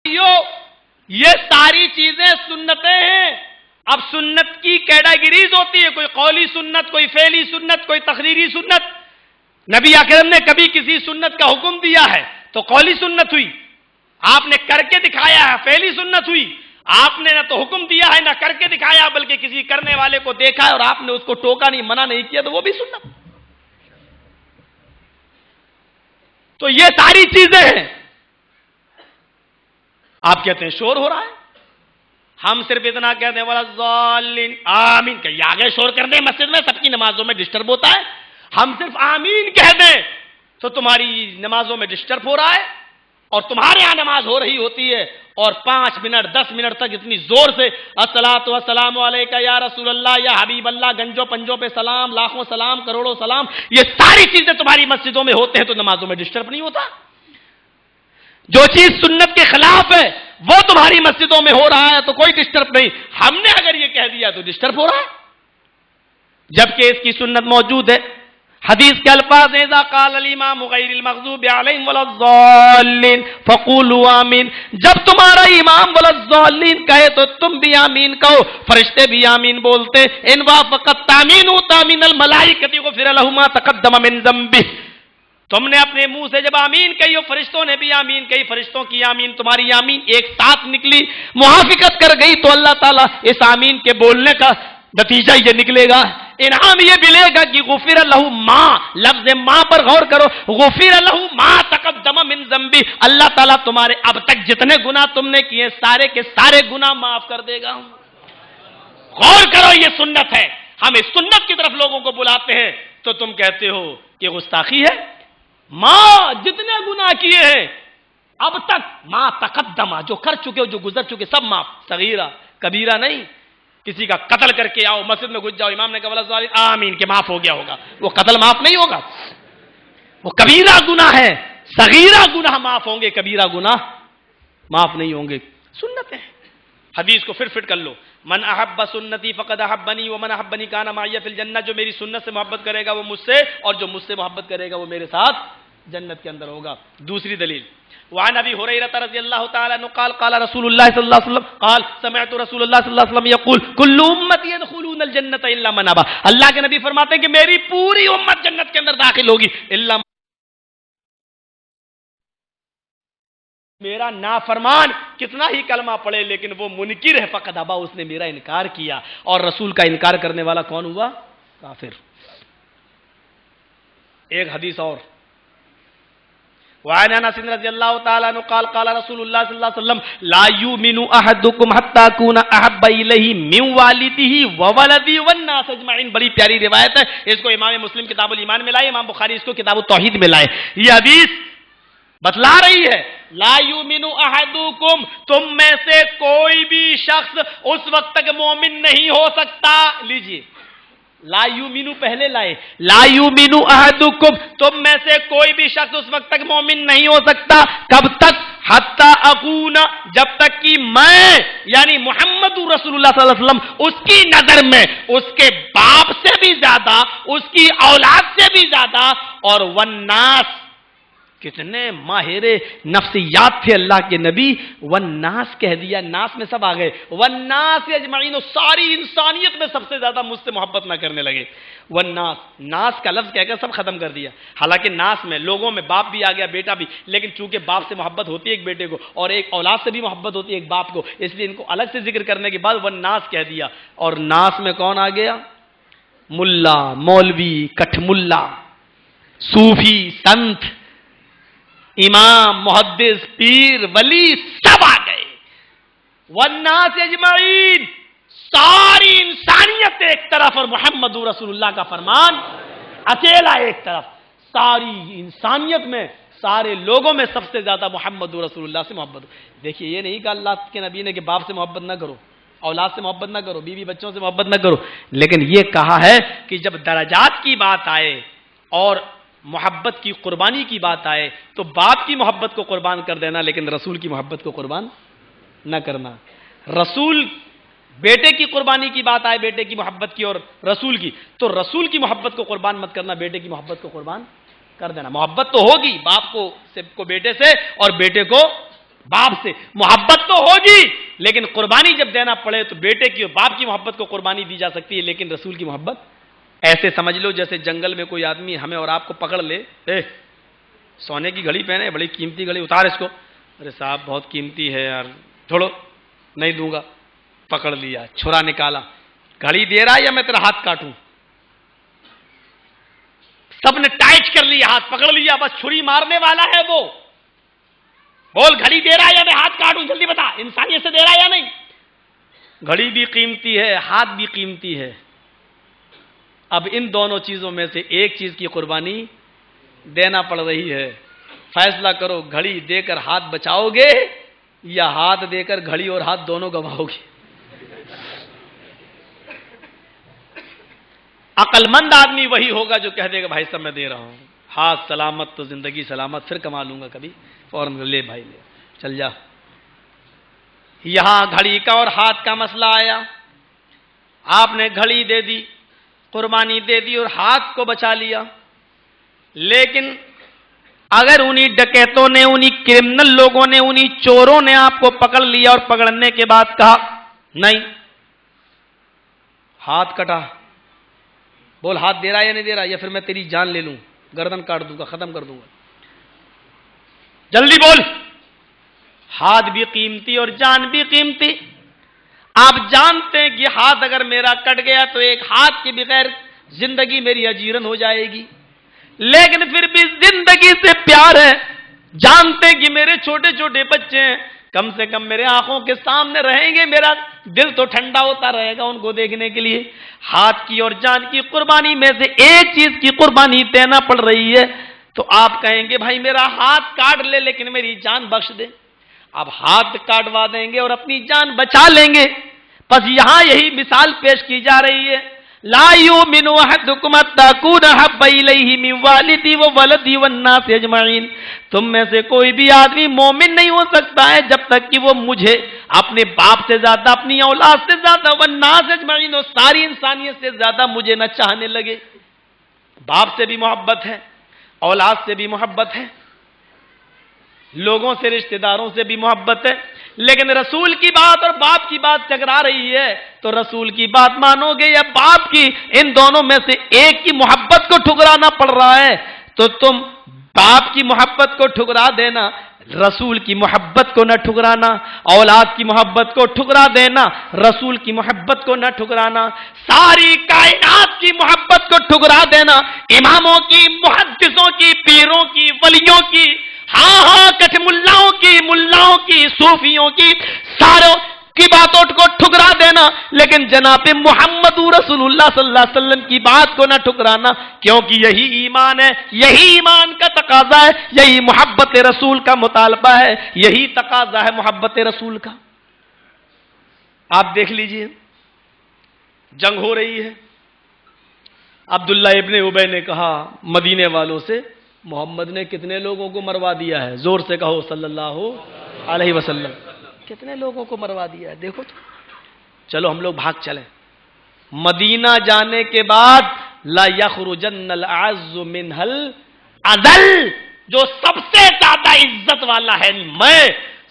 یہ ساری چیزیں سنتیں ہیں. اب سنت کی کیٹاگریز ہوتی ہے، کوئی قولی سنت، کوئی فعلی سنت، کوئی تقریری سنت. نبی اکرم نے کبھی کسی سنت کا حکم دیا ہے تو قولی سنت ہوئی، آپ نے کر کے دکھایا ہے فعلی سنت ہوئی. آپ نے نہ تو حکم دیا ہے نہ کر کے دکھایا، بلکہ کسی کرنے والے کو دیکھا ہے اور آپ نے اس کو ٹوکا نہیں، منع نہیں کیا، تو وہ بھی سنت. تو یہ ساری چیزیں ہیں. آپ کہتے ہیں شور ہو رہا ہے، ہم صرف اتنا کہتے ہیں وَلَضَّالِّينَ آمین، کہ آگے شور کر دیں مسجد میں، سب کی نمازوں میں ڈسٹرب ہوتا ہے. ہم صرف آمین کہہ دیں تو تمہاری نمازوں میں ڈسٹرب ہو رہا ہے، اور تمہارے یہاں نماز ہو رہی ہوتی ہے اور 5 منٹ 10 منٹ تک اتنی زور سے الصلاۃ والسلام علیک یا رسول اللہ یا حبیب اللہ، گنجوں پنجوں پہ سلام، لاکھوں سلام، کروڑوں سلام، یہ ساری چیزیں تمہاری مسجدوں میں ہوتے ہیں تو نمازوں میں ڈسٹرب نہیں ہوتا. جو چیز سنت کے خلاف ہے وہ تمہاری مسجدوں میں ہو رہا ہے تو کوئی ڈسٹرب نہیں. ہم نے اگر یہ کہہ دیا تو ڈسٹرب ہو رہا ہے، جبکہ اس کی سنت موجود ہے. حدیث کے الفاظ ہیں اذا قال الامام غیر المغضوب علیہم ولا الضالین فقولوا آمین. جب تمہارا امام ولا الضالین کہے تو تم بھی آمین کہو. فرشتے بھی آمین بولتے. ان وافقت تامین تامین الملائکۃ غفر له ما تقدم من ذنبہ. تم نے اپنے منہ سے جب آمین کہی اور فرشتوں نے بھی آمین کہی، فرشتوں کی آمین تمہاری آمین ایک ساتھ نکلی، موافقت کر گئی، تو اللہ تعالیٰ اس آمین کے بولنے کا نتیجہ یہ نکلے گا، انعام یہ ملے گا کہ غفر لہ ما، لفظ ما پر غور کرو، غفر لہ ما تقدم من ذنبہ، اللہ تعالیٰ تمہارے اب تک جتنے گناہ تم نے کیے سارے کے سارے گناہ معاف کر دے گا. غور کرو، یہ سنت ہے. ہم اس سنت کی طرف لوگوں کو بلاتے ہیں تو تم کہتے ہو کہ گستاخی ہے. ماں جتنے گناہ کیے ہیں اب تک، ماں تقدمہ، جو کر چکے ہو، جو گزر چکے، سب معاف. صغیرہ کبیرہ نہیں. کسی کا قتل کر کے آؤ مسجد میں گھس جاؤ، امام نے کہا ولا الضالین آمین کہ معاف ہو گیا ہوگا، وہ قتل معاف نہیں ہوگا، وہ کبیرہ گناہ ہے. صغیرہ گناہ معاف ہوں گے، کبیرہ گناہ معاف نہیں ہوں گے. سنت ہے. حدیث کو پھر فٹ کر لو، من احب سنتی فقد احبنی ومن احبنی کان معی فی الجنہ. جو میری سنت سے محبت کرے گا وہ مجھ سے، اور جو مجھ سے محبت کرے گا وہ میرے ساتھ جنت کے اندر ہوگا. دوسری دلیل، وعن ابی ہریرہ رضی اللہ تعالی عنہ قال قال رسول اللہ صلی اللہ علیہ وسلم قال سمعت رسول اللہ صلی اللہ علیہ وسلم یقول کل امتی يدخلون الجنۃ الا من ابى. اللہ کے نبی فرماتے ہیں کہ میری پوری امت جنت کے اندر داخل ہوگی الا میرا نافرمان کتنا ہی کلمہ پڑھے لیکن وہ منکر ہے، فقد ابا، اس نے میرا انکار کیا. اور رسول کا انکار کرنے والا کون ہوا؟ کافر. ایک حدیث اور، وعن انس رضی اللہ تعالی عنہ قال قال رسول اللہ صلی اللہ علیہ وسلم لا یؤمن احدکم حتی اکون احب الیہ من والدہ وولدہ والناس اجمعین. بڑی پیاری روایت ہے، اس کو امام مسلم کتاب الایمان میں لائے، امام بخاری اس کو کتاب التوحید میں لائے. یہ حدیث بتلا رہی ہے لا یؤمن احدکم، تم میں سے کوئی بھی شخص اس وقت تک مومن نہیں ہو سکتا. لیجئے، لا یؤمن پہلے لائے، لا یؤمن احدکم، تم میں سے کوئی بھی شخص اس وقت تک مومن نہیں ہو سکتا. کب تک؟ حتی اکون، جب تک کہ میں یعنی محمد رسول اللہ صلی اللہ علیہ وسلم اس کی نظر میں اس کے باپ سے بھی زیادہ، اس کی اولاد سے بھی زیادہ، اور والناس، کتنے ماہر نفسیات تھے اللہ کے نبی، والناس کہہ دیا، ناس میں سب آ گئے، والناس اجمعین، ساری انسانیت میں سب سے زیادہ مجھ سے محبت نہ کرنے لگے. والناس، ناس کا لفظ کہہ کر سب ختم کر دیا. حالانکہ ناس میں لوگوں میں باپ بھی آ گیا، بیٹا بھی، لیکن چونکہ باپ سے محبت ہوتی ہے ایک بیٹے کو اور ایک اولاد سے بھی محبت ہوتی ہے ایک باپ کو، اس لیے ان کو الگ سے ذکر کرنے کے بعد والناس کہہ دیا. اور ناس میں کون آ گیا؟ ملا، مولوی، کٹھ ملا، صوفی، سنت، امام، محدث، پیر، ولی، سب آ گئے. والناس اجمعین، ساری انسانیت ایک طرف اور محمد رسول اللہ کا فرمان اکیلا ایک طرف. ساری انسانیت میں، سارے لوگوں میں سب سے زیادہ محمد رسول اللہ سے محبت. دیکھیے، یہ نہیں کہا اللہ کے نبی نے کہ باپ سے محبت نہ کرو، اولاد سے محبت نہ کرو، بیوی بچوں سے محبت نہ کرو، لیکن یہ کہا ہے کہ جب درجات کی بات آئے اور محبت کی قربانی کی بات آئے تو باپ کی محبت کو قربان کر دینا، لیکن رسول کی محبت کو قربان نہ کرنا. رسول، بیٹے کی قربانی کی بات آئے، بیٹے کی محبت کی اور رسول کی، تو رسول کی محبت کو قربان مت کرنا، بیٹے کی محبت کو قربان کر دینا. محبت تو ہوگی باپ کو بیٹے سے اور بیٹے کو باپ سے محبت تو ہوگی، لیکن قربانی جب دینا پڑے تو بیٹے کی اور باپ کی محبت کو قربانی دی جا سکتی ہے، لیکن رسول کی محبت ایسے سمجھ لو جیسے جنگل میں کوئی آدمی ہمیں اور آپ کو پکڑ لے، سونے کی گھڑی پہنے، بڑی قیمتی گھڑی، اتار اس کو، ارے صاحب بہت قیمتی ہے یار، چھوڑو نہیں دوں گا، پکڑ لیا، چھرا نکالا، گھڑی دے رہا یا میں تیرا ہاتھ کاٹوں؟ سب نے ٹائٹ کر لیا، ہاتھ پکڑ لیا، بس چھری مارنے والا ہے وہ، بول گھڑی دے رہا ہے یا میں ہاتھ کاٹوں، جلدی بتا، انسانیت سے دے رہا ہے یا نہیں؟ گھڑی بھی قیمتی ہے، ہاتھ بھی قیمتی ہے، اب ان دونوں چیزوں میں سے ایک چیز کی قربانی دینا پڑ رہی ہے، فیصلہ کرو، گھڑی دے کر ہاتھ بچاؤ گے یا ہاتھ دے کر گھڑی اور ہاتھ دونوں گنواؤ گے؟ عقل مند آدمی وہی ہوگا جو کہہ دے گا بھائی صاحب میں دے رہا ہوں، ہاتھ سلامت تو زندگی سلامت، پھر کما لوں گا کبھی، فوراً لے بھائی لے، چل جا۔ یہاں گھڑی کا اور ہاتھ کا مسئلہ آیا، آپ نے گھڑی دے دی، قربانی دے دی اور ہاتھ کو بچا لیا، لیکن اگر انہی ڈکیتوں نے، انہی کرمنل لوگوں نے، انہی چوروں نے آپ کو پکڑ لیا اور پکڑنے کے بعد کہا نہیں ہاتھ کٹا، بول ہاتھ دے رہا یا نہیں دے رہا، یا پھر میں تیری جان لے لوں، گردن کاٹ دوں گا، ختم کر دوں گا، جلدی بول۔ ہاتھ بھی قیمتی اور جان بھی قیمتی، آپ جانتے ہیں کہ ہاتھ اگر میرا کٹ گیا تو ایک ہاتھ کے بغیر زندگی میری اجیرن ہو جائے گی، لیکن پھر بھی زندگی سے پیار ہے، جانتے کہ میرے چھوٹے چھوٹے بچے ہیں، کم سے کم میرے آنکھوں کے سامنے رہیں گے، میرا دل تو ٹھنڈا ہوتا رہے گا ان کو دیکھنے کے لیے، ہاتھ کی اور جان کی قربانی میں سے ایک چیز کی قربانی دینا پڑ رہی ہے، تو آپ کہیں گے بھائی میرا ہاتھ کاٹ لے لیکن میری جان بخش دے، آپ ہاتھ کاٹوا دیں گے اور اپنی جان بچا لیں گے۔ بس یہاں یہی مثال پیش کی جا رہی ہے، لا یؤمن احدکم حتی اکون احب الیہ من والدی وولدی والناس اجمعین، تم میں سے کوئی بھی آدمی مومن نہیں ہو سکتا ہے جب تک کہ وہ مجھے اپنے باپ سے زیادہ، اپنی اولاد سے زیادہ، والناس اجمعین، اور ساری انسانیت سے زیادہ مجھے نہ چاہنے لگے۔ باپ سے بھی محبت ہے، اولاد سے بھی محبت ہے، لوگوں سے، رشتہ داروں سے بھی محبت ہے، لیکن رسول کی بات اور باپ کی بات ٹکرا رہی ہے، تو رسول کی بات مانو گے یا باپ کی؟ ان دونوں میں سے ایک کی محبت کو ٹھکرانا پڑ رہا ہے، تو تم باپ کی محبت کو ٹھکرا دینا، رسول کی محبت کو نہ ٹھکرانا، اولاد کی محبت کو ٹھکرا دینا، رسول کی محبت کو نہ ٹھکرانا، ساری کائنات کی محبت کو ٹھکرا دینا، اماموں کی، محدثوں کی، پیروں کی، ولیوں کی، ہاں کچھ ملاؤں کی، صوفیوں کی، ساروں کی باتوں کو ٹھکرا دینا، لیکن جناب محمد رسول اللہ صلی اللہ علیہ وسلم کی بات کو نہ ٹھکرانا، کیونکہ یہی ایمان ہے، یہی ایمان کا تقاضا ہے، یہی محبت رسول کا مطالبہ ہے، یہی تقاضا ہے محبت رسول کا۔ آپ دیکھ لیجئے، جنگ ہو رہی ہے، عبداللہ ابن ابی نے کہا مدینے والوں سے، محمد نے کتنے لوگوں کو مروا دیا ہے، زور سے کہو صلی اللہ علیہ وسلم، کتنے لوگوں کو مروا دیا ہے، دیکھو تو، چلو ہم لوگ بھاگ چلیں۔ مدینہ جانے کے بعد لا یخرجن الاعز منها الاذل، جو سب سے زیادہ عزت والا ہے، میں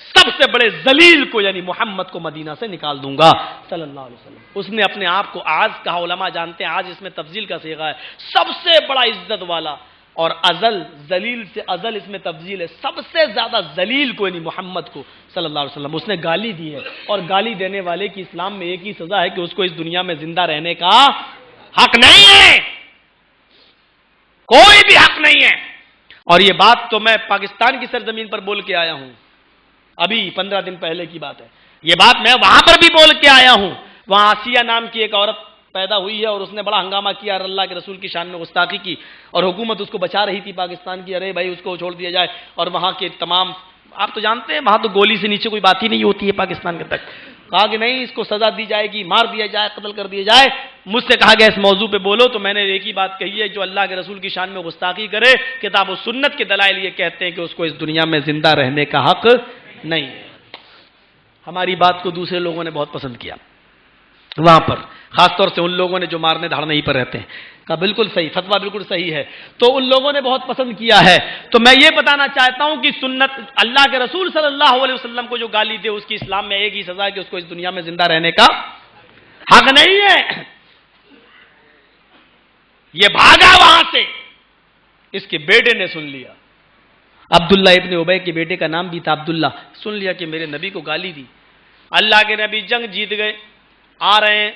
سب سے بڑے ذلیل کو یعنی محمد کو مدینہ سے نکال دوں گا صلی اللہ علیہ وسلم۔ اس نے اپنے آپ کو آج کہا، علماء جانتے ہیں آج اس میں تفضیل کا صیغہ ہے، سب سے بڑا عزت والا، اور ازل، ذلیل سے ازل اس میں تفضیل ہے، سب سے زیادہ ذلیل کو یعنی محمد کو صلی اللہ علیہ وسلم اس نے گالی دی ہے، اور گالی دینے والے کی اسلام میں ایک ہی سزا ہے کہ اس کو اس دنیا میں زندہ رہنے کا حق نہیں ہے، کوئی بھی حق نہیں ہے۔ اور یہ بات تو میں پاکستان کی سرزمین پر بول کے آیا ہوں، ابھی 15 دن پہلے کی بات ہے، یہ بات میں وہاں پر بھی بول کے آیا ہوں، وہاں آسیہ نام کی ایک عورت پیدا ہوئی ہے اور اس نے بڑا ہنگامہ کیا اور اللہ کے رسول کی شان میں گستاخی کی، اور حکومت اس کو بچا رہی تھی پاکستان کی، ارے بھائی اس کو چھوڑ دیا جائے، اور وہاں کے تمام، آپ تو جانتے ہیں وہاں تو گولی سے نیچے کوئی بات ہی نہیں ہوتی ہے پاکستان کے تک، کہا کہ نہیں اس کو سزا دی جائے گی، مار دیا جائے، قتل کر دیا جائے۔ مجھ سے کہا گیا اس موضوع پہ بولو، تو میں نے ایک ہی بات کہی ہے، جو اللہ کے رسول کی شان میں گستاخی کرے، کتاب و سنت کے دلائل یہ کہتے ہیں کہ اس کو اس دنیا میں زندہ رہنے کا حق نہیں ہے۔ ہماری بات کو دوسرے لوگوں نے بہت پسند کیا، وہاں پر خاص طور سے ان لوگوں نے جو مارنے دھاڑنے ہی پر رہتے ہیں. کہا بالکل صحیح، فتویٰ بالکل صحیح ہے. تو ان لوگوں نے بہت پسند کیا ہے. تو میں یہ بتانا چاہتا ہوں کہ سنت اللہ کے رسول صلی اللہ علیہ وسلم کو جو گالی دے اس کی اسلام میں ایک ہی سزا ہے کہ اس کو اس دنیا میں زندہ رہنے کا حق نہیں ہے. یہ بھاگا وہاں سے، اس کے بیٹے نے سن لیا. عبداللہ ابن ابی کے بیٹے کا نام بھی تھا عبداللہ. سن لیا کہ میرے نبی کو گالی دی. اللہ کے نبی جنگ جیت گئے، آ رہے ہیں.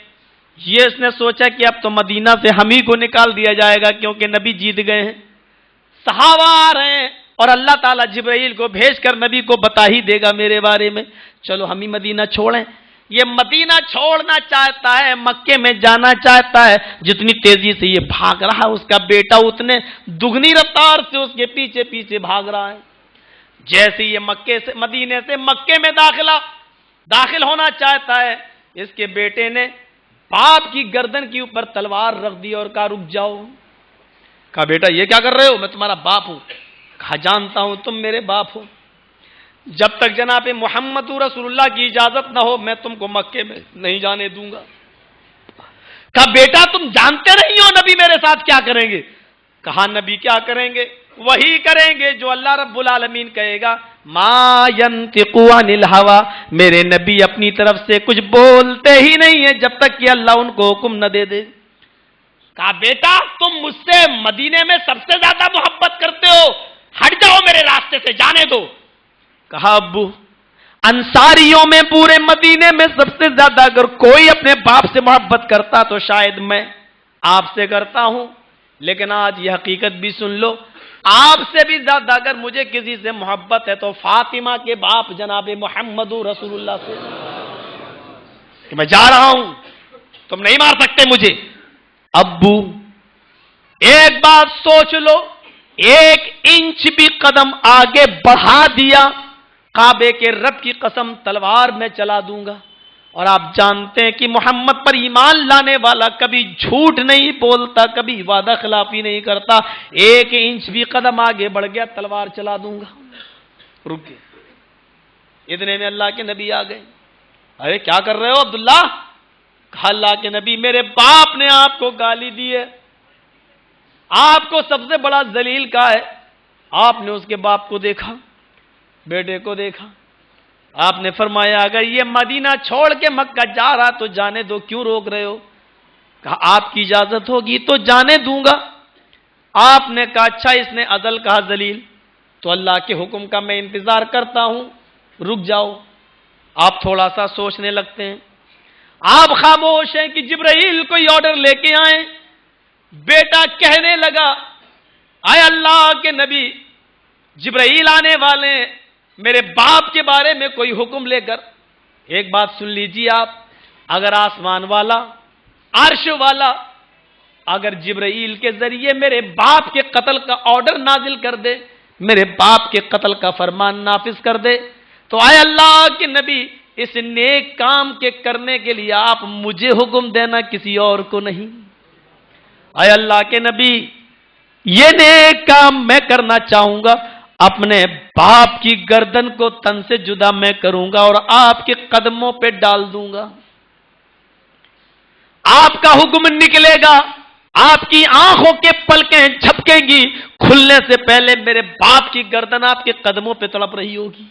یہ اس نے سوچا کہ اب تو مدینہ سے ہم ہی کو نکال دیا جائے گا کیونکہ نبی جیت گئے ہیں. صحابہ آ رہے ہیں اور اللہ تعالیٰ جبرائیل کو بھیج کر نبی کو بتا ہی دے گا میرے بارے میں، چلو ہم ہی مدینہ چھوڑیں. یہ مدینہ چھوڑنا چاہتا ہے، مکے میں جانا چاہتا ہے. جتنی تیزی سے یہ بھاگ رہا ہے اس کا بیٹا اتنے دگنی رفتار سے اس کے پیچھے پیچھے بھاگ رہا ہے. جیسے یہ مدینے سے مکے میں داخل ہونا چاہتا ہے، اس کے بیٹے نے باپ کی گردن کے اوپر تلوار رکھ دی اور کہا رک جاؤ. کہا بیٹا یہ کیا کر رہے ہو؟ میں تمہارا باپ ہوں. کہا جانتا ہوں تم میرے باپ ہو، جب تک جناب محمد رسول اللہ کی اجازت نہ ہو میں تم کو مکے میں نہیں جانے دوں گا. کہا بیٹا تم جانتے نہیں ہو نبی میرے ساتھ کیا کریں گے؟ کہا نبی کیا کریں گے؟ وہی کریں گے جو اللہ رب العالمین کہے گا. ما ينطق عن الهوى، میرے نبی اپنی طرف سے کچھ بولتے ہی نہیں ہے جب تک کہ اللہ ان کو حکم نہ دے دے. کہا بیٹا تم مجھ سے مدینے میں سب سے زیادہ محبت کرتے ہو، ہٹ جاؤ میرے راستے سے، جانے دو. کہا ابو انصاریوں میں پورے مدینے میں سب سے زیادہ اگر کوئی اپنے باپ سے محبت کرتا تو شاید میں آپ سے کرتا ہوں، لیکن آج یہ حقیقت بھی سن لو، آپ سے بھی زیادہ اگر مجھے کسی سے محبت ہے تو فاطمہ کے باپ جناب محمد رسول اللہ سے، کہ میں جا رہا ہوں، تم نہیں مار سکتے مجھے. ابو ایک بات سوچ لو، ایک انچ بھی قدم آگے بڑھا دیا کعبے کے رب کی قسم تلوار میں چلا دوں گا. اور آپ جانتے ہیں کہ محمد پر ایمان لانے والا کبھی جھوٹ نہیں بولتا، کبھی وعدہ خلافی نہیں کرتا. ایک انچ بھی قدم آگے بڑھ گیا تلوار چلا دوں گا. رک گئے. اتنے میں اللہ کے نبی آ گئے. ارے کیا کر رہے ہو عبداللہ؟ کہا اللہ کے نبی میرے باپ نے آپ کو گالی دی ہے، آپ کو سب سے بڑا ذلیل کہا ہے. آپ نے اس کے باپ کو دیکھا، بیٹے کو دیکھا. آپ نے فرمایا اگر یہ مدینہ چھوڑ کے مکہ جا رہا تو جانے دو، کیوں روک رہے ہو؟ کہا آپ کی اجازت ہوگی تو جانے دوں گا. آپ نے کہا اچھا اس نے عدل کہا ذلیل، تو اللہ کے حکم کا میں انتظار کرتا ہوں، رک جاؤ. آپ تھوڑا سا سوچنے لگتے ہیں. آپ خاموش ہیں کہ جبرائیل کوئی آرڈر لے کے آئے. بیٹا کہنے لگا اے اللہ کے نبی جبرائیل آنے والے میرے باپ کے بارے میں کوئی حکم لے کر. ایک بات سن لیجیے آپ، اگر آسمان والا عرش والا اگر جبرائیل کے ذریعے میرے باپ کے قتل کا آرڈر نازل کر دے، میرے باپ کے قتل کا فرمان نافذ کر دے، تو اے اللہ کے نبی اس نیک کام کے کرنے کے لیے آپ مجھے حکم دینا، کسی اور کو نہیں. اے اللہ کے نبی یہ نیک کام میں کرنا چاہوں گا، اپنے باپ کی گردن کو تن سے جدا میں کروں گا اور آپ کے قدموں پہ ڈال دوں گا. آپ کا حکم نکلے گا، آپ کی آنکھوں کے پلکیں جھپکیں گی، کھلنے سے پہلے میرے باپ کی گردن آپ کے قدموں پہ تڑپ رہی ہوگی.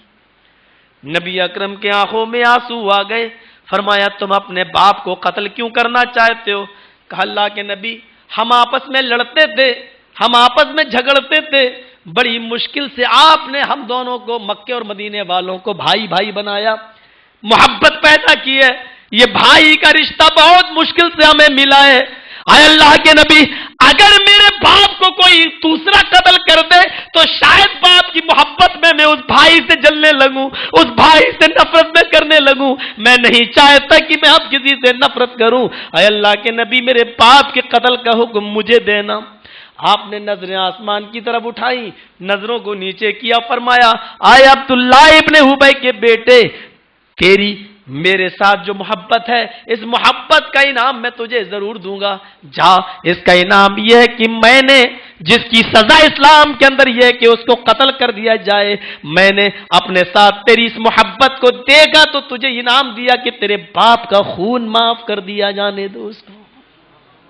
نبی اکرم کے آنکھوں میں آنسو آ گئے. فرمایا تم اپنے باپ کو قتل کیوں کرنا چاہتے ہو؟ کہا اللہ کے نبی ہم آپس میں لڑتے تھے، ہم آپس میں جھگڑتے تھے، بڑی مشکل سے آپ نے ہم دونوں کو مکے اور مدینے والوں کو بھائی بھائی بنایا، محبت پیدا کی ہے. یہ بھائی کا رشتہ بہت مشکل سے ہمیں ملا ہے. اے اللہ کے نبی اگر میرے باپ کو کوئی دوسرا قتل کر دے تو شاید باپ کی محبت میں اس بھائی سے جلنے لگوں، اس بھائی سے نفرت میں کرنے لگوں. میں نہیں چاہتا کہ میں اب کسی سے نفرت کروں. اے اللہ کے نبی میرے باپ کے قتل کا حکم مجھے دینا. آپ نے نظریں آسمان کی طرف اٹھائی، نظروں کو نیچے کیا، فرمایا آئے عبداللہ ابن ابی کے بیٹے، تیری میرے ساتھ جو محبت ہے اس محبت کا انعام میں تجھے ضرور دوں گا. جا، اس کا انعام یہ ہے کہ میں نے جس کی سزا اسلام کے اندر یہ ہے کہ اس کو قتل کر دیا جائے، میں نے اپنے ساتھ تیری اس محبت کو دیکھا تو تجھے انعام دیا کہ تیرے باپ کا خون معاف کر دیا، جانے دو اس کو،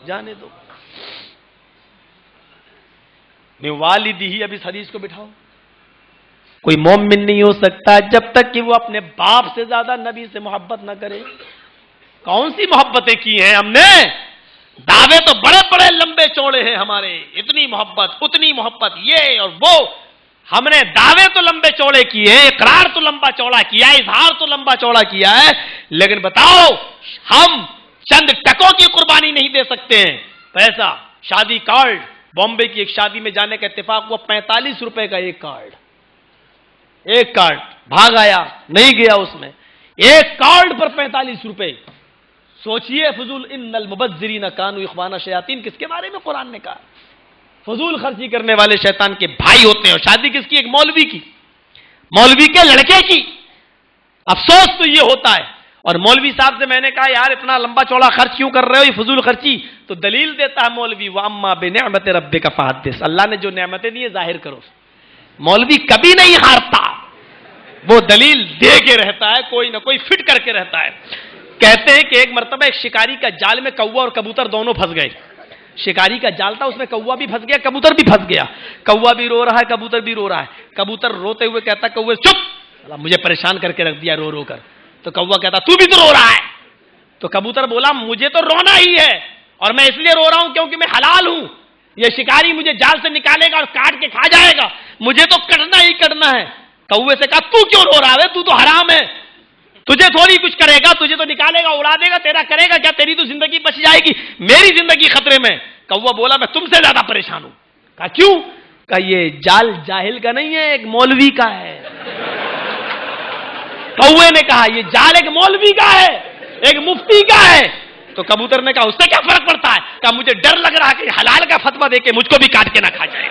جانے دو۔ میں والدی ہی، اب اس حدیث کو بٹھاؤ، کوئی مومن نہیں ہو سکتا جب تک کہ وہ اپنے باپ سے زیادہ نبی سے محبت نہ کرے۔ کون سی محبتیں کی ہیں ہم نے؟ دعوے تو بڑے بڑے لمبے چوڑے ہیں ہمارے، اتنی محبت اتنی محبت، یہ اور وہ، ہم نے دعوے تو لمبے چوڑے کیے ہیں، اقرار تو لمبا چوڑا کیا ہے، اظہار تو لمبا چوڑا کیا ہے، لیکن بتاؤ ہم چند ٹکوں کی قربانی نہیں دے سکتے ہیں۔ پیسہ، شادی کارڈ، بامبے کی ایک شادی میں جانے کا اتفاق ہوا، 45 روپے کا ایک کارڈ، ایک کارڈ، بھاگ آیا، نہیں گیا اس میں، ایک کارڈ پر 45 روپے۔ سوچئے فضول، ان المبذرین کانوا اخوان الشیاطین کس کے بارے میں قرآن نے کہا؟ فضول خرچی کرنے والے شیطان کے بھائی ہوتے ہیں۔ اور شادی کس کی؟ ایک مولوی کی، مولوی کے لڑکے کی۔ افسوس تو یہ ہوتا ہے۔ اور مولوی صاحب سے میں نے کہا یار اتنا لمبا چوڑا خرچ کیوں کر رہے ہو، یہ فضول خرچی؟ تو دلیل دیتا ہے مولوی، وَأَمَّا بِنِعْمَةِ رَبِّكَ فَحَدِّثْ، اللہ نے جو نعمتیں دی ہیں ظاہر کرو۔ مولوی کبھی نہیں ہارتا، وہ دلیل دے کے رہتا ہے، کوئی نہ کوئی فٹ کر کے رہتا ہے۔ کہتے ہیں کہ ایک مرتبہ ایک شکاری کا جال میں کوا اور کبوتر دونوں پھنس گئے۔ شکاری کا جال تھا، اس میں کوا بھی پھنس گیا، کبوتر بھی پھنس گیا۔ کوا بھی رو رہا ہے، کبوتر بھی رو رہا ہے۔ کبوتر روتے ہوئے کہتا کوے چپ، مجھے پریشان کر کے رکھ دیا رو رو کر۔ تو کوا کہتا تو بھی تو رو رہا ہے۔ تو کبوتر بولا مجھے تو رونا ہی ہے، اور میں اس لیے رو رہا ہوں کیونکہ میں حلال ہوں، یہ شکاری مجھے جال سے نکالے گا اور کاٹ کے کھا جائے گا، مجھے تو کٹنا ہی کٹنا ہے۔ کوے سے کہا تو کیوں رو رہا ہے، تو حرام ہے، تجھے تھوڑی کچھ کرے گا، تجھے تو نکالے گا اڑا دے گا، تیرا کرے گا کیا، تیری تو زندگی بچ جائے گی، میری زندگی خطرے میں۔ کوا بولا میں تم سے زیادہ پریشان ہوں۔ کہا کیوں؟ کہا یہ جال جاہل کا نہیں ہے، ایک مولوی کا ہے۔ کوے نے کہا یہ جال ایک مولوی کا ہے، ایک مفتی کا ہے۔ تو کبوتر نے کہا اس سے کیا فرق پڑتا ہے؟ کہا مجھے ڈر لگ رہا ہے کہ حلال کا فتویٰ دے کے مجھ کو بھی کاٹ کے نہ کھا جائے۔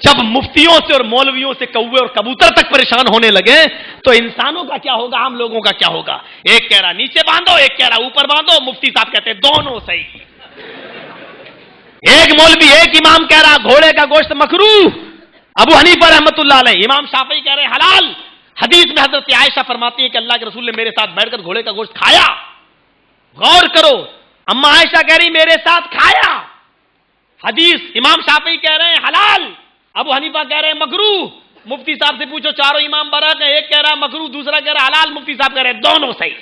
جب مفتیوں سے اور مولویوں سے کوے اور کبوتر تک پریشان ہونے لگے تو انسانوں کا کیا ہوگا، عام لوگوں کا کیا ہوگا؟ ایک کہہ رہا نیچے باندھو، ایک کہہ رہا اوپر باندھو، مفتی صاحب کہتے ہیں دونوں صحیح۔ ایک مولوی، ایک امام کہہ رہا گھوڑے کا گوشت مکروہ، ابو حنیفہ رحمۃ اللہ علیہ، امام شافعی کہہ رہے حلال۔ حدیث میں حضرت عائشہ فرماتی ہے کہ اللہ کے رسول نے میرے ساتھ بیٹھ کر گھوڑے کا گوشت کھایا۔ غور کرو، اما عائشہ کہہ رہی میرے ساتھ کھایا۔ حدیث امام شافعی کہہ رہے ہیں حلال، ابو حنیفہ کہہ رہے ہیں مکروہ۔ مفتی صاحب سے پوچھو، چاروں امام برحق ہیں، ایک کہہ رہا مکروہ، دوسرا کہہ رہا حلال، مفتی صاحب کہہ رہے ہیں دونوں صحیح۔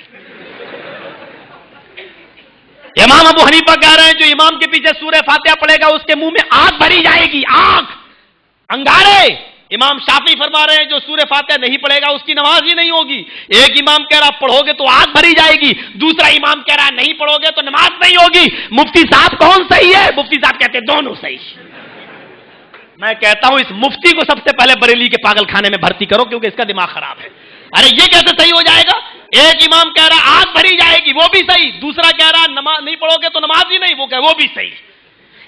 امام ابو حنیفہ کہہ رہے ہیں جو امام کے پیچھے سورہ فاتحہ پڑھے گا اس کے منہ میں آگ بھری جائے گی، آگ، انگارے۔ امام شافعی فرما رہے ہیں جو سورہ فاتحہ نہیں پڑھے گا اس کی نماز ہی نہیں ہوگی۔ ایک امام کہہ رہا پڑھو گے تو آگ بھری جائے گی، دوسرا امام کہہ رہا نہیں پڑھو گے تو نماز نہیں ہوگی۔ مفتی صاحب کون صحیح ہے؟ مفتی صاحب کہتے ہیں دونوں صحیح۔ میں کہتا ہوں اس مفتی کو سب سے پہلے بریلی کے پاگل خانے میں بھرتی کرو کیونکہ اس کا دماغ خراب ہے۔ ارے یہ کیسے صحیح ہو جائے گا؟ ایک امام کہہ رہا آگ بھری جائے گی، وہ بھی صحیح، دوسرا کہہ رہا نماز نہیں پڑھو گے تو نماز ہی نہیں، وہ بھی صحیح۔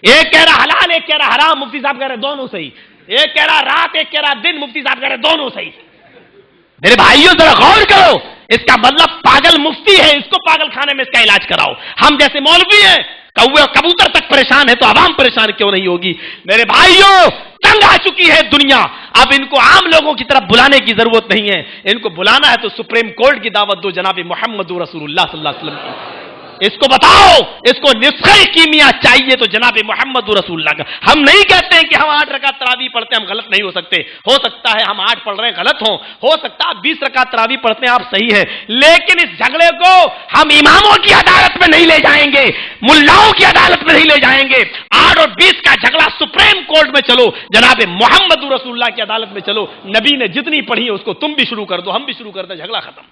ایک کہہ رہا حلال، ایک کہہ رہا حرام، مفتی صاحب کہہ رہے دونوں صحیح۔ ایک کہہ رہا رات، ایک کہہ رہا دن، مفتی صاحب کہہ رہے دونوں صحیح۔ میرے بھائیوں ذرا غور کرو، اس کا مطلب پاگل مفتی ہے، اس کو پاگل خانے میں اس کا علاج کراؤ۔ ہم جیسے مولوی ہیں، کوے اور کبوتر تک پریشان ہے تو عوام پریشان کیوں نہیں ہوگی؟ میرے بھائیوں تنگ آ چکی ہے دنیا، اب ان کو عام لوگوں کی طرف بلانے کی ضرورت نہیں ہے، ان کو بلانا ہے تو سپریم کورٹ کی دعوت دو، جناب محمد رسول اللہ صلی اللہ علیہ وسلم کی۔ اس کو بتاؤ، اس کو نسخہ کیمیا چاہیے تو جناب محمد رسول اللہ کا۔ ہم نہیں کہتے ہیں کہ ہم 8 رکعت تراویح پڑھتے ہیں ہم غلط نہیں ہو سکتے، ہو سکتا ہے ہم 8 پڑھ رہے ہیں غلط ہوں، ہو سکتا ہے آپ 20 رکعت تراویح پڑھتے ہیں آپ صحیح ہے، لیکن اس جھگڑے کو ہم اماموں کی عدالت میں نہیں لے جائیں گے، ملاؤں کی عدالت میں نہیں لے جائیں گے۔ 8 اور 20 کا جھگڑا سپریم کورٹ میں چلو، جناب محمد رسول اللہ کی عدالت میں چلو، نبی نے جتنی پڑھی ہے اس کو تم بھی شروع کر دو، ہم بھی شروع کر دیں، جھگڑا ختم۔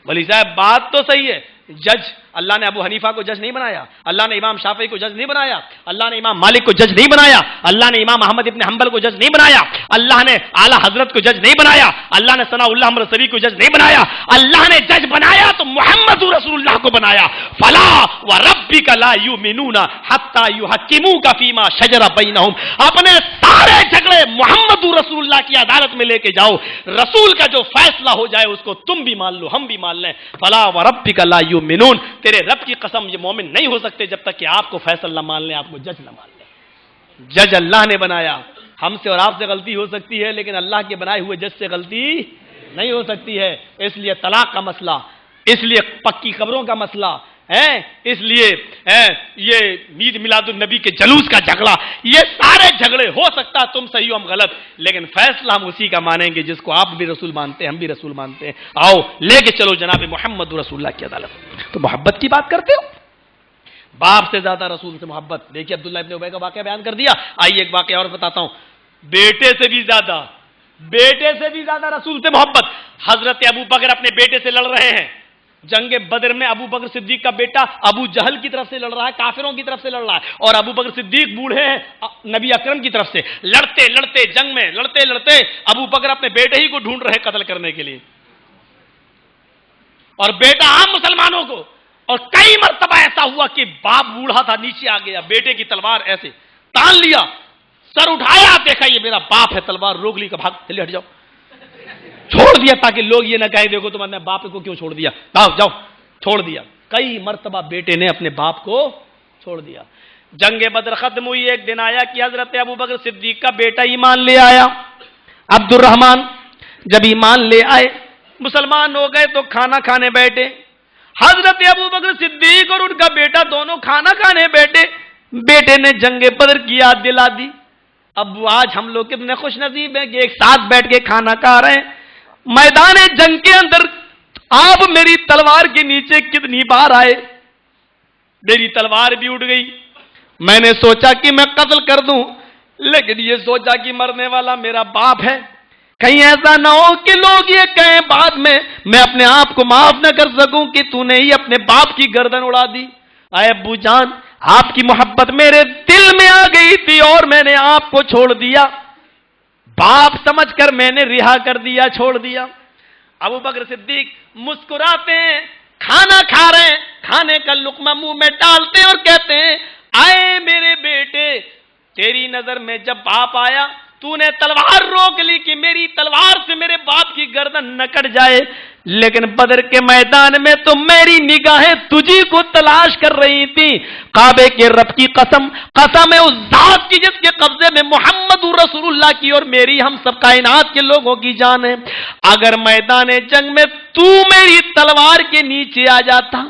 ولی صاحب بات تو صحیح ہے، جج اللہ نے ابو حنیفہ کو جج نہیں بنایا، اللہ نے امام شافعی کو جج نہیں بنایا، اللہ نے امام مالک کو جج نہیں بنایا، اللہ نے امام احمد ابن حنبل کو جج نہیں بنایا، اللہ نے اعلی حضرت کو جج نہیں بنایا، اللہ نے ثناء اللہ مرسوی کو جج نہیں بنایا، اللہ نے جج بنایا تو محمد رسول اللہ کو بنایا۔ فلا وربک لا یؤمنون حتی یحکموک فیما شجر بینہم، اپنے سارے جھگڑے محمد رسول اللہ کی عدالت میں لے کے جاؤ، رسول کا جو فیصلہ ہو جائے اس کو تم بھی مان لو ہم بھی مان لیں۔ فلا وربک لا یؤمنون، تیرے رب کی قسم یہ مومن نہیں ہو سکتے جب تک کہ آپ کو فیصل نہ مان لیں، آپ کو جج نہ مان لیں۔ جج اللہ نے بنایا، ہم سے اور آپ سے غلطی ہو سکتی ہے لیکن اللہ کے بنائے ہوئے جج سے غلطی نہیں ہو سکتی ہے۔ اس لیے طلاق کا مسئلہ، اس لیے پکی قبروں کا مسئلہ ہے، اس لیے یہ عید میلاد النبی کے جلوس کا جھگڑا، یہ سارے جھگڑے ہو سکتا تم صحیح ہو ہم غلط، لیکن فیصلہ ہم اسی کا مانیں گے جس کو آپ بھی رسول مانتے ہیں، ہم بھی رسول مانتے ہیں۔ آؤ لے کے چلو جناب محمد رسول اللہ کی عدالت۔ تو محبت کی بات کرتے ہو، باپ سے زیادہ رسول سے محبت۔ دیکھیے عبداللہ ابن ابی کا واقعہ بیان کر دیا، آئیے ایک واقعہ اور بتاتا ہوں۔ بیٹے سے بھی زیادہ رسول سے محبت۔ حضرت ابو بکر اپنے بیٹے سے لڑ رہے ہیں، جنگ بدر میں ابو بکر صدیق کا بیٹا ابو جہل کی طرف سے لڑ رہا ہے، کافروں کی طرف سے لڑ رہا ہے، اور ابو بکر صدیق بوڑھے ہیں نبی اکرم کی طرف سے۔ لڑتے جنگ میں لڑتے ابو بکر اپنے بیٹے ہی کو ڈھونڈ رہے قتل کرنے کے لیے، اور بیٹا عام مسلمانوں کو۔ اور کئی مرتبہ ایسا ہوا کہ باپ بوڑھا تھا، نیچے آ گیا، بیٹے کی تلوار ایسے تان لیا، سر اٹھایا، دیکھا یہ میرا باپ ہے، تلوار روک لی کہ بھاگ چلے ہٹ جاؤ، چھوڑ دیا تاکہ لوگ یہ نہ کہیں دیکھو تم نے باپ کو کیوں چھوڑ دیا، جاؤ چھوڑ دیا۔ کئی مرتبہ بیٹے نے اپنے باپ کو چھوڑ دیا۔ جنگ بدر ختم ہوئی، ایک دن آیا کہ حضرت ابو بکر صدیق کا بیٹا ایمان لے آیا، عبد الرحمن۔ جب ایمان لے آئے، مسلمان ہو گئے تو کھانا کھانے بیٹھے، حضرت ابو بکر صدیق اور ان کا بیٹا دونوں کھانا کھانے بیٹھے۔ بیٹے نے جنگ بدر کی یاد دلا دی، ابو آج ہم لوگ کتنے خوش نصیب ہیں کہ ایک ساتھ بیٹھ کے کھانا کھا رہے ہیں۔ میدان جنگ کے اندر آپ میری تلوار کے نیچے کتنی بار آئے، میری تلوار بھی اٹھ گئی، میں نے سوچا کہ میں قتل کر دوں، لیکن یہ سوچا کہ مرنے والا میرا باپ ہے، کہیں ایسا نہ ہو کہ لوگ یہ کہیں بعد میں اپنے آپ کو معاف نہ کر سکوں کہ تو نے ہی اپنے باپ کی گردن اڑا دی۔ اے ابو جان، آپ کی محبت میرے دل میں آ گئی تھی اور میں نے آپ کو چھوڑ دیا، باپ سمجھ کر میں نے رہا کر دیا، چھوڑ دیا۔ ابو بکر صدیق مسکراتے ہیں، کھانا کھا رہے ہیں، کھانے کا لقمہ منہ میں ڈالتے ہیں اور کہتے ہیں، آئے میرے بیٹے، تیری نظر میں جب باپ آیا تو نے تلوار روک لی کہ میری تلوار سے میرے باپ کی گردن نہ کٹ جائے، لیکن بدر کے میدان میں تو میری نگاہیں تجھی کو تلاش کر رہی تھی۔ کعبے کے رب کی قسم ہے اس ذات کی جس کے قبضے میں محمد رسول اللہ کی اور میری ہم سب کائنات کے لوگوں کی جان ہے، اگر میدان جنگ میں تو میری تلوار کے نیچے آ جاتا،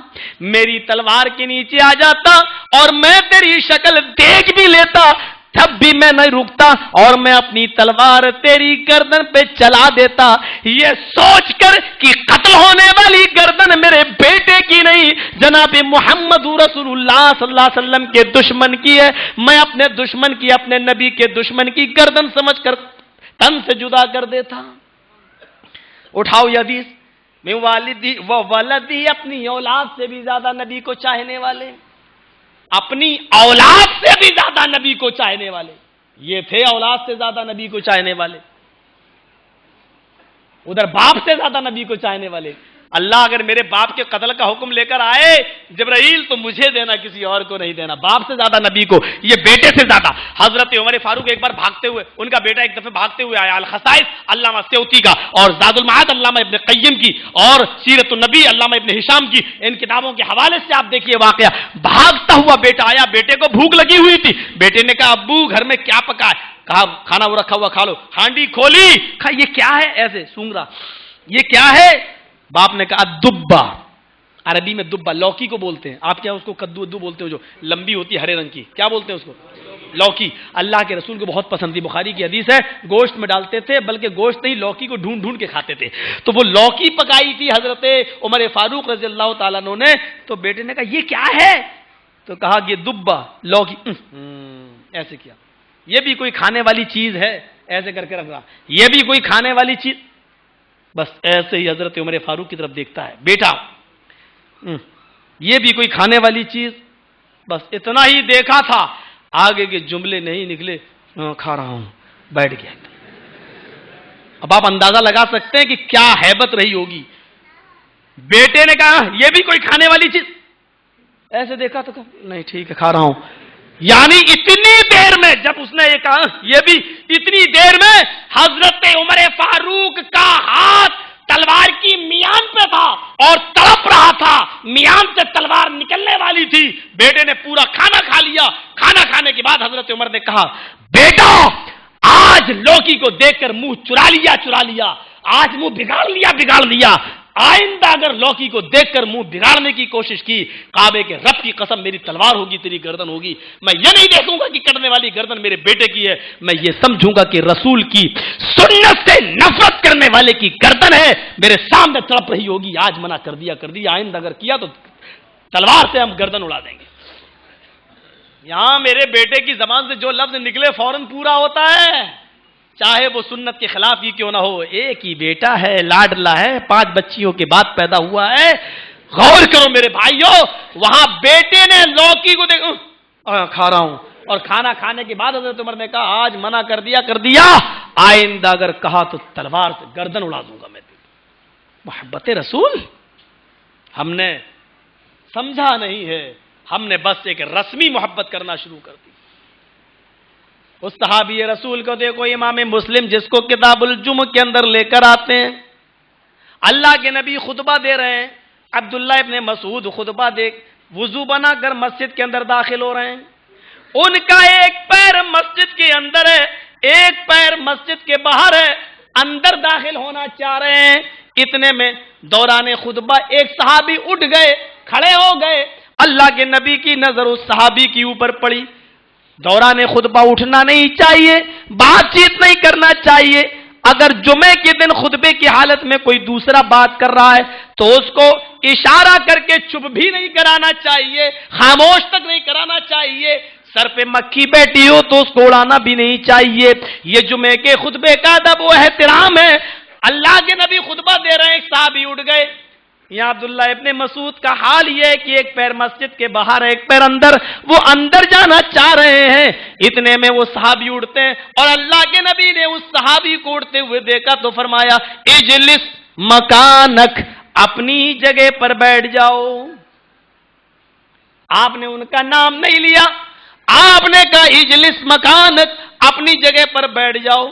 میری تلوار کے نیچے آ جاتا اور میں تیری شکل دیکھ بھی لیتا، تب بھی میں نہیں رکتا اور میں اپنی تلوار تیری گردن پہ چلا دیتا، یہ سوچ کر کہ قتل ہونے والی گردن میرے بیٹے کی نہیں، جناب محمد رسول اللہ صلی اللہ علیہ وسلم کے دشمن کی ہے، میں اپنے دشمن کی، اپنے نبی کے دشمن کی گردن سمجھ کر تن سے جدا کر دیتا۔ اٹھاؤ یہ حدیث، میں والدی و ولدی، اپنی اولاد سے بھی زیادہ نبی کو چاہنے والے، اپنی اولاد سے بھی زیادہ نبی کو چاہنے والے، یہ تھے اولاد سے زیادہ نبی کو چاہنے والے، ادھر باپ سے زیادہ نبی کو چاہنے والے۔ اللہ اگر میرے باپ کے قتل کا حکم لے کر آئے جبرائیل تو مجھے دینا، کسی اور کو نہیں دینا، باپ سے زیادہ نبی کو، یہ بیٹے سے زیادہ۔ حضرت عمر فاروق ایک بار بھاگتے ہوئے، ان کا بیٹا ایک دفعہ بھاگتے ہوئے آیا، الخصائص علامہ سیوطی کا اور زاد المعاد علامہ ابن قیم کی اور سیرت النبی علامہ ابن ہشام کی، ان کتابوں کے حوالے سے آپ دیکھیے واقعہ، بھاگتا ہوا بیٹا آیا، بیٹے کو بھوک لگی ہوئی تھی، بیٹے نے کہا ابو گھر میں کیا پکا ہے؟ کہا کھانا وہ رکھا ہوا کھا لو، ہانڈی کھولی، کہا یہ کیا ہے؟ ایسے سونگ رہا، یہ کیا ہے؟ باپ نے کہا دبا، عربی میں دبا لوکی کو بولتے ہیں، آپ کیا اس کو کدو ادو بولتے ہو جو لمبی ہوتی ہے ہرے رنگ کی، کیا بولتے ہیں اس کو؟ لوکی۔ اللہ کے رسول کو بہت پسند تھی، بخاری کی حدیث ہے، گوشت میں ڈالتے تھے، بلکہ گوشت نہیں لوکی کو ڈھونڈ ڈھونڈ کے کھاتے تھے، تو وہ لوکی پکائی تھی حضرت عمر فاروق رضی اللہ تعالیٰ عنہ نے، تو بیٹے نے کہا یہ کیا ہے؟ تو کہا یہ دبا لوکی، ایسے کیا، یہ بھی کوئی کھانے والی چیز ہے؟ ایسے کر کے رکھ رہا، یہ بھی کوئی کھانے والی چیز؟ بس ایسے ہی حضرت عمر فاروق کی طرف دیکھتا ہے، بیٹا یہ بھی کوئی کھانے والی چیز؟ بس اتنا ہی دیکھا تھا، آگے کے جملے نہیں نکلے، کھا رہا ہوں، بیٹھ گیا۔ اب آپ اندازہ لگا سکتے ہیں کہ کیا ہیبت رہی ہوگی۔ بیٹے نے کہا یہ بھی کوئی کھانے والی چیز؟ ایسے دیکھا تو کہا نہیں ٹھیک ہے کھا رہا ہوں، یعنی اتنی دیر میں جب اس نے یہ کہا یہ بھی، اتنی دیر میں حضرت عمر فاروق کا ہاتھ تلوار کی میان پہ تھا اور تڑپ رہا تھا، میان سے تلوار بعد حضرت عمر نے کہا بیٹا آج لوکی کو دیکھ کر منہ چرا لیا, آج منہ بگاڑ لیا, آئندہ اگر لوکی کو دیکھ کر منہ بگاڑنے کی کوشش کی, کعبے کے رب کی قسم میری تلوار ہوگی, تیری گردن ہوگی. میں یہ نہیں دیکھوں گا کہ کٹنے والی گردن میرے بیٹے کی ہے, میں یہ سمجھوں گا کہ رسول کی سنت سے نفرت کرنے والے کی گردن ہے, میرے سامنے تڑپ رہی ہوگی. آج منع کر دیا, آئندہ اگر کیا تو تلوار سے ہم گردن اڑا دیں گے. یہاں میرے بیٹے کی زبان سے جو لفظ نکلے فوراً پورا ہوتا ہے, چاہے وہ سنت کے خلاف ہی کیوں نہ ہو. ایک ہی بیٹا ہے, لاڈلا ہے, 5 بچیوں کے بعد پیدا ہوا ہے. غور کرو میرے بھائیوں, وہاں بیٹے نے لوکی کو دیکھو کھا رہا ہوں, اور کھانا کھانے کے بعد حضرت عمر نے کہا آج منع کر دیا, آئندہ اگر کہا تو تلوار سے گردن اڑا دوں گا میں. محبت رسول ہم نے سمجھا نہیں ہے, ہم نے بس ایک رسمی محبت کرنا شروع کر دی. اس صحابی رسول کو دیکھو, امام مسلم جس کو کتاب الجمع کے اندر لے کر آتے ہیں, اللہ کے نبی خطبہ دے رہے ہیں, عبداللہ ابن مسعود خطبہ دے وضو بنا کر مسجد کے اندر داخل ہو رہے ہیں. ان کا ایک پیر مسجد کے اندر ہے, ایک پیر مسجد کے باہر ہے, اندر داخل ہونا چاہ رہے ہیں. اتنے میں دوران خطبہ ایک صحابی اٹھ گئے, کھڑے ہو گئے. اللہ کے نبی کی نظر اس صحابی کی اوپر پڑی. دوران خطبہ اٹھنا نہیں چاہیے, بات چیت نہیں کرنا چاہیے. اگر جمعے کے دن خطبے کی حالت میں کوئی دوسرا بات کر رہا ہے تو اس کو اشارہ کر کے چپ بھی نہیں کرانا چاہیے, خاموش تک نہیں کرانا چاہیے. سر پہ مکھی بیٹھی ہو تو اس کو اڑانا بھی نہیں چاہیے. یہ جمعے کے خطبے کا ادب و احترام ہے. اللہ کے نبی خطبہ دے رہے ہیں, ایک صحابی اٹھ گئے. یہاں عبداللہ ابن مسعود کا حال یہ ہے کہ ایک پیر مسجد کے باہر ایک پیر اندر, وہ اندر جانا چاہ رہے ہیں. اتنے میں وہ صحابی اٹھتے ہیں, اور اللہ کے نبی نے اس صحابی کو اٹھتے ہوئے دیکھا تو فرمایا اجلس مکانک, اپنی جگہ پر بیٹھ جاؤ. آپ نے ان کا نام نہیں لیا, آپ نے کہا اجلس مکانک, اپنی جگہ پر بیٹھ جاؤ.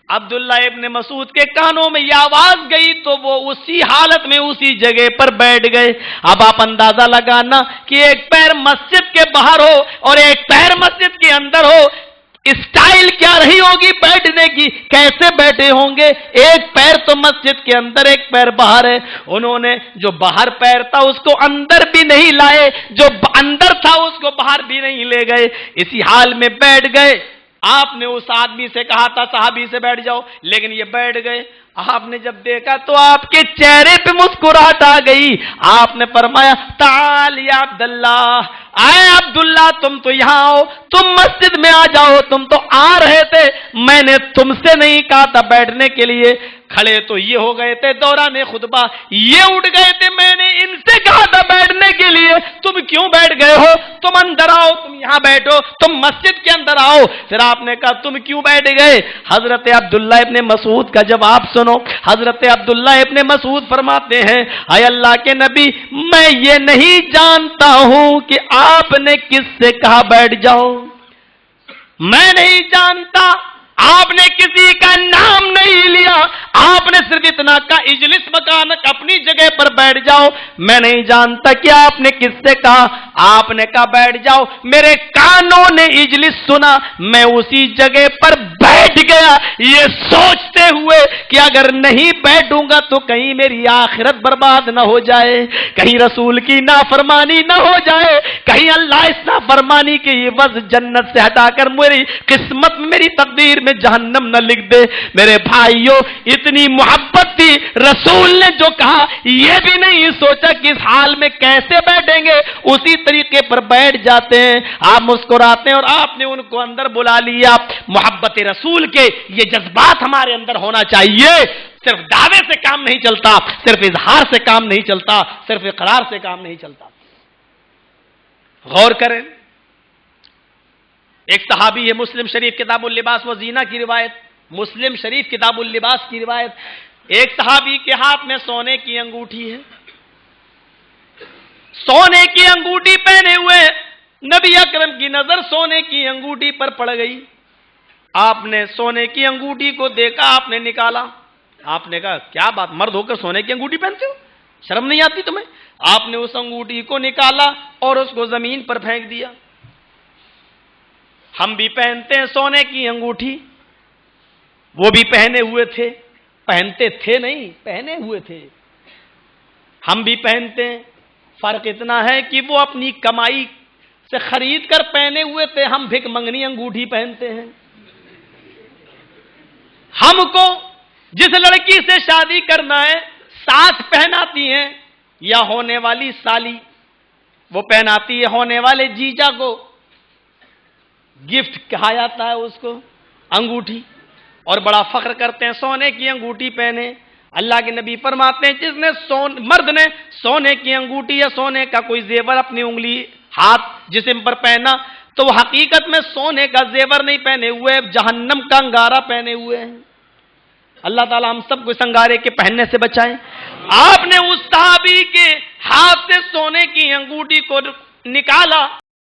عبداللہ ابن مسعود کے کانوں میں یہ آواز گئی تو وہ اسی حالت میں اسی جگہ پر بیٹھ گئے. اب آپ اندازہ لگانا کہ ایک پیر مسجد کے باہر ہو اور ایک پیر مسجد کے اندر ہو, اسٹائل کیا رہی ہوگی بیٹھنے کی, کیسے بیٹھے ہوں گے. ایک پیر تو مسجد کے اندر, ایک پیر باہر ہے. انہوں نے جو باہر پیر تھا اس کو اندر بھی نہیں لائے, جو اندر تھا اس کو باہر بھی نہیں لے گئے, اسی حال میں بیٹھ گئے. آپ نے اس آدمی سے کہا تھا صحابی سے بیٹھ جاؤ, لیکن یہ بیٹھ گئے. آپ نے جب دیکھا تو آپ کے چہرے پہ مسکراہٹ آ گئی. آپ نے فرمایا تعال یا عبداللہ, آئے عبداللہ تم تو یہاں آؤ, تم مسجد میں آ جاؤ, تم تو آ رہے تھے, میں نے تم سے نہیں کہا تھا بیٹھنے کے لیے. کھڑے تو یہ ہو گئے تھے دوران خطبہ, یہ اٹھ گئے تھے, میں نے ان سے کہا تھا بیٹھنے کے لیے, تم کیوں بیٹھ گئے ہو, تم اندر آؤ, تم یہاں بیٹھو, تم مسجد کے اندر آؤ. پھر آپ نے کہا تم کیوں بیٹھ گئے. حضرت عبداللہ ابن مسعود کا جواب سنو. حضرت عبداللہ ابن مسعود فرماتے ہیں اے اللہ کے نبی, میں یہ نہیں جانتا ہوں کہ آپ نے کس سے کہا بیٹھ جاؤ, میں نہیں جانتا, آپ نے کسی کا نام نہیں لیا, آپ نے صرف اتنا کہا اجلس مکانک, اپنی جگہ پر بیٹھ جاؤ. میں نہیں جانتا کہ آپ نے کس سے کہا, آپ نے کہا بیٹھ جاؤ, میرے کانوں نے اجلس سنا, میں اسی جگہ پر بیٹھ گیا, یہ سوچتے ہوئے کہ اگر نہیں بیٹھوں گا تو کہیں میری آخرت برباد نہ ہو جائے, کہیں رسول کی نافرمانی نہ ہو جائے, کہیں اللہ اس نافرمانی کے یہ وز جنت سے ہٹا کر میری قسمت میں, میری تقدیر میں جہنم نہ لکھ دے. میرے بھائیوں, اتنی محبت تھی, رسول نے جو کہا یہ بھی نہیں سوچا کہ اس حال میں کیسے بیٹھیں گے, اسی طریقے پر بیٹھ جاتے ہیں. آپ مسکراتے ہیں اور آپ نے ان کو اندر بلا لیا. محبت رسول کے یہ جذبات ہمارے اندر ہونا چاہیے. صرف دعوے سے کام نہیں چلتا, صرف اظہار سے کام نہیں چلتا, صرف اقرار سے کام نہیں چلتا. غور کریں, ایک صحابی ہے, مسلم شریف کتاب اللباس و زینہ کی روایت, مسلم شریف کتاب اللباس کی روایت, ایک صحابی کے ہاتھ میں سونے کی انگوٹھی ہے, سونے کی انگوٹھی پہنے ہوئے, نبی اکرم کی نظر سونے کی انگوٹھی پر پڑ گئی. آپ نے سونے کی انگوٹھی کو دیکھا, آپ نے نکالا. آپ نے کہا کیا بات, مرد ہو کر سونے کی انگوٹھی پہنتے ہو, شرم نہیں آتی تمہیں. آپ نے اس انگوٹھی کو نکالا اور اس کو زمین پر پھینک دیا. ہم بھی پہنتے ہیں سونے کی انگوٹھی، وہ بھی پہنے ہوئے تھے، پہنتے تھے نہیں، پہنے ہوئے تھے، ہم بھی پہنتے ہیں، فرق اتنا ہے کہ وہ اپنی کمائی سے خرید کر پہنے ہوئے تھے، ہم بھک منگنی انگوٹھی پہنتے ہیں۔ ہم کو جس لڑکی سے شادی کرنا ہے ساس پہناتی ہیں یا ہونے والی سالی، وہ پہناتی ہے ہونے والے جیجا کو، گفٹ کہا جاتا ہے اس کو انگوٹھی، اور بڑا فخر کرتے ہیں سونے کی انگوٹھی پہنے۔ اللہ کے نبی فرماتے ہیں جس نے مرد نے سونے کی انگوٹھی یا سونے کا کوئی زیور اپنی انگلی ہاتھ جسم پر پہنا تو وہ حقیقت میں سونے کا زیور نہیں پہنے ہوئے، جہنم کا انگارہ پہنے ہوئے ہیں۔ اللہ تعالیٰ ہم سب کو اس انگارے کے پہننے سے بچائیں۔ آپ نے اس صحابی کے ہاتھ سے سونے کی انگوٹھی کو نکالا